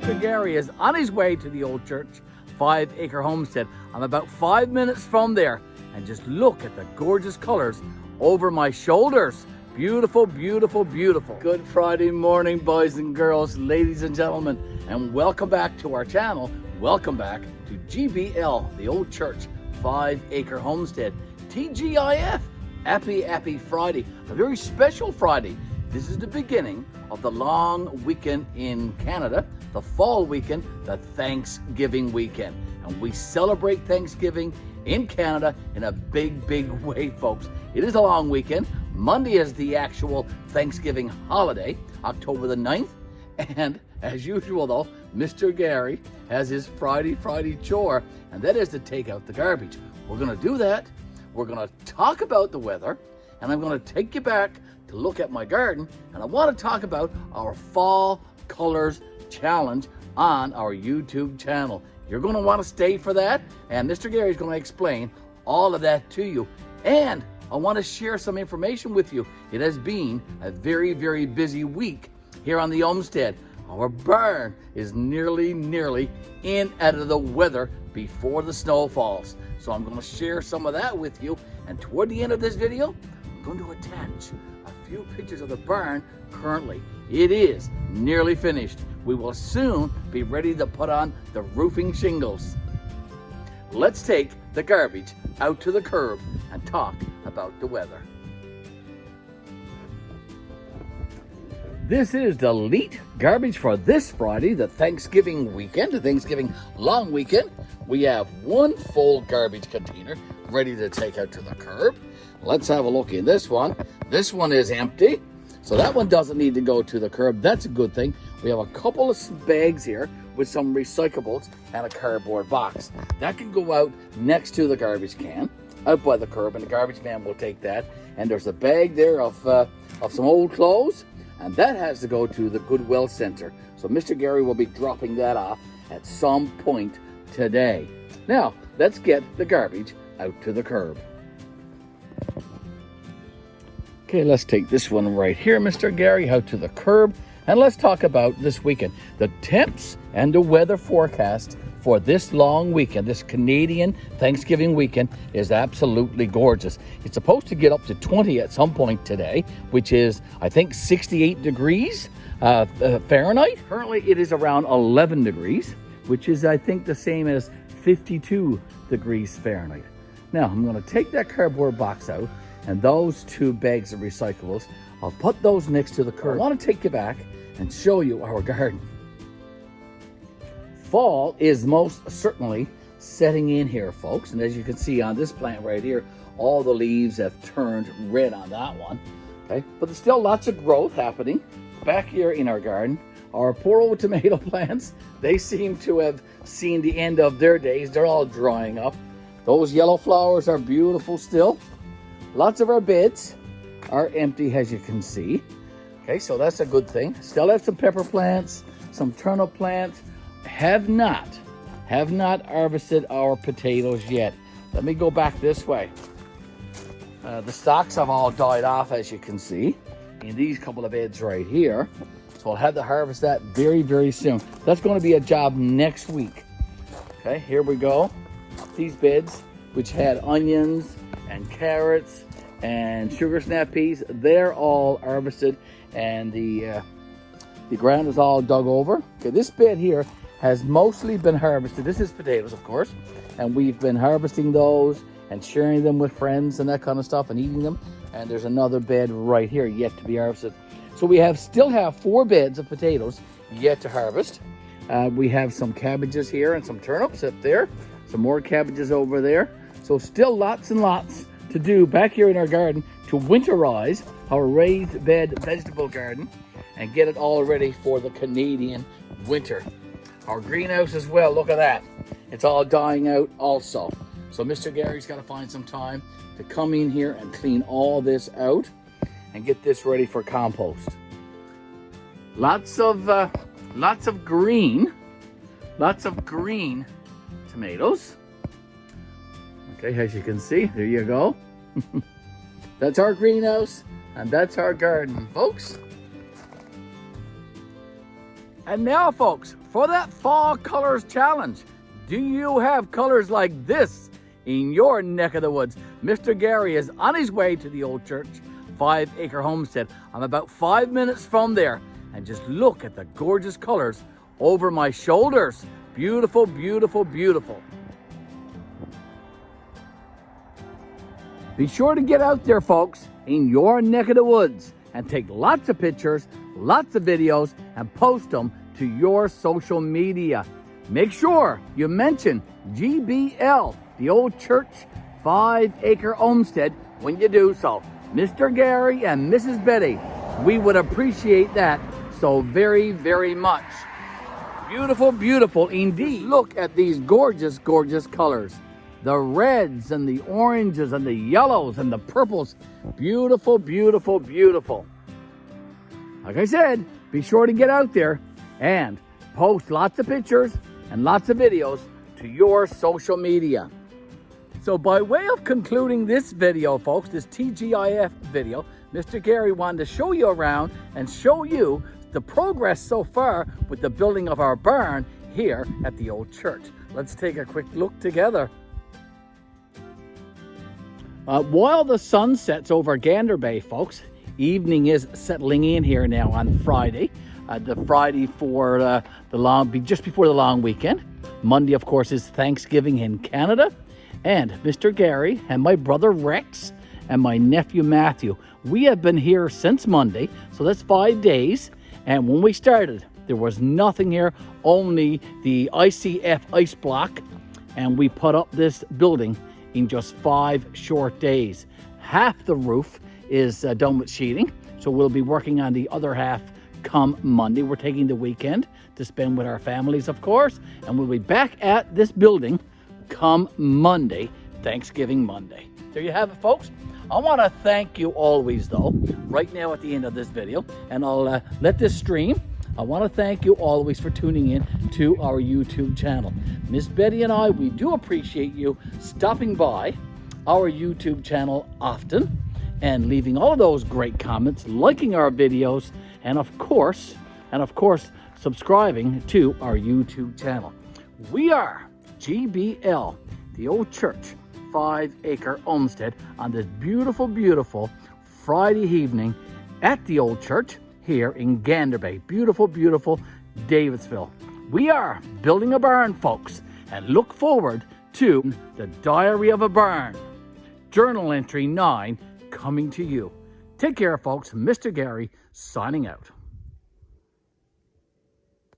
Mr. Garry is on his way to the old church, 5 Acre Homestead. I'm about 5 minutes from there, and just look at the gorgeous colors over my shoulders. Beautiful, beautiful, beautiful. Good Friday morning, boys and girls, ladies and gentlemen, and welcome back to our channel. Welcome back to GBL, the old church, 5 Acre Homestead, TGIF. Happy Friday, a very special Friday. This is the beginning of the long weekend in Canada, the fall weekend, the Thanksgiving weekend. And we celebrate Thanksgiving in Canada in a big way, folks. It is a long weekend. Monday is the actual Thanksgiving holiday, October the 9th. And as usual though, Mr. Garry has his Friday chore, and that is to take out the garbage. We're gonna do that. We're gonna talk about the weather, and I'm gonna take you back to look at my garden, and I wanna talk about our Fall Colors Challenge on our YouTube channel. You're gonna wanna stay for that, and Mr. Garry's gonna explain all of that to you. And I wanna share some information with you. It has been a very busy week here on the homestead. Our barn is nearly in out of the weather before the snow falls. So I'm going to share some of that with you. And toward the end of this video, I'm going to attach a few pictures of the barn currently. It is nearly finished. We will soon be ready to put on the roofing shingles. Let's take the garbage out to the curb and talk about the weather. This is the Leyte garbage for this Friday, the Thanksgiving weekend, the Thanksgiving long weekend. We have one full garbage container ready to take out to the curb. Let's have a look in this one. This one is empty, so that one doesn't need to go to the curb. That's a good thing. We have a couple of bags here with some recyclables and a cardboard box. That can go out next to the garbage can, out by the curb, and the garbage man will take that. And there's a bag there of some old clothes, and that has to go to the Goodwill Center. So Mr. Garry will be dropping that off at some point today. Now, let's get the garbage out to the curb. Okay, let's take this one right here, Mr. Garry, out to the curb. And let's talk about this weekend. The temps and the weather forecast for this long weekend, this Canadian Thanksgiving weekend, is absolutely gorgeous. It's supposed to get up to 20 at some point today, which is, I think, 68 degrees Fahrenheit. Currently, it is around 11 degrees, which is, I think, the same as 52 degrees Fahrenheit. Now, I'm going to take that cardboard box out, and those two bags of recyclables, I'll put those next to the curb. I want to take you back and show you our garden. Fall is most certainly setting in here, folks. And as you can see on this plant right here, all the leaves have turned red on that one. Okay, but there's still lots of growth happening back here in our garden. Our poor old tomato plants, they seem to have seen the end of their days. They're all drying up. Those yellow flowers are beautiful still. Lots of our beds are empty, as you can see. Okay, so that's a good thing. Still have some pepper plants, some turnip plants. Have not harvested our potatoes yet. Let me go back this way. The stalks have all died off, as you can see, in these couple of beds right here. So I'll have to harvest that very soon. That's going to be a job next week. Okay, here we go. These beds, which had onions and carrots and sugar snap peas, they're all harvested, and the ground is all dug over. Okay, this bed here has mostly been harvested. This is potatoes, of course, and we've been harvesting those and sharing them with friends and that kind of stuff and eating them. And there's another bed right here yet to be harvested. So we still have 4 beds of potatoes yet to harvest. We have some cabbages here and some turnips up there, some more cabbages over there. So still lots and lots to do back here in our garden to winterize our raised bed vegetable garden and get it all ready for the Canadian winter. Our greenhouse as well, look at that. It's all dying out also. So Mr. Garry's got to find some time to come in here and clean all this out and get this ready for compost. Lots of green tomatoes. Okay, as you can see, there you go. That's our greenhouse and that's our garden, folks. And now, folks, for that Fall Colors Challenge. Do you have colors like this in your neck of the woods? Mr. Garry is on his way to the old church, 5 Acre Homestead. I'm about 5 minutes from there, and just look at the gorgeous colors over my shoulders. Beautiful, beautiful, beautiful. Be sure to get out there, folks, in your neck of the woods and take lots of pictures, lots of videos, and post them to your social media. Make sure you mention GBL, the old church, 5 Acre Homestead, when you do so. Mr. Garry and Mrs. Betty, we would appreciate that so very, very much. Beautiful, beautiful indeed. Look at these gorgeous, gorgeous colors. The reds and the oranges and the yellows and the purples. Beautiful, beautiful, beautiful. Like I said, be sure to get out there and post lots of pictures and lots of videos to your social media. So by way of concluding this video, folks, this TGIF video, Mr. Garry wanted to show you around and show you the progress so far with the building of our barn here at the old church. Let's take a quick look together. While the sun sets over Gander Bay, folks, evening is settling in here now on Friday. The Friday for just before the long weekend. Monday, of course, is Thanksgiving in Canada. And Mr. Garry and my brother Rex and my nephew Matthew, we have been here since Monday, so that's 5 days. And when we started, there was nothing here, only the ICF ice block, and we put up this building in just 5 short days. Half the roof is done with sheeting, so we'll be working on the other half come Monday. We're taking the weekend to spend with our families, of course, and we'll be back at this building come Monday, Thanksgiving Monday. There you have it, folks. I want to thank you always, though, right now at the end of this video, and I'll let this stream. I want to thank you always for tuning in to our YouTube channel. Miss Betty and I, we do appreciate you stopping by our YouTube channel often and leaving all of those great comments, liking our videos, and of course, subscribing to our YouTube channel. We are GBL, the old church, 5 Acre Homestead, on this beautiful, beautiful Friday evening at the old church here in Gander Bay. Beautiful, beautiful Davidsville. We are building a barn, folks, and look forward to the Diary of a Barn, Journal Entry 9, coming to you. Take care, folks. Mr. Garry signing out.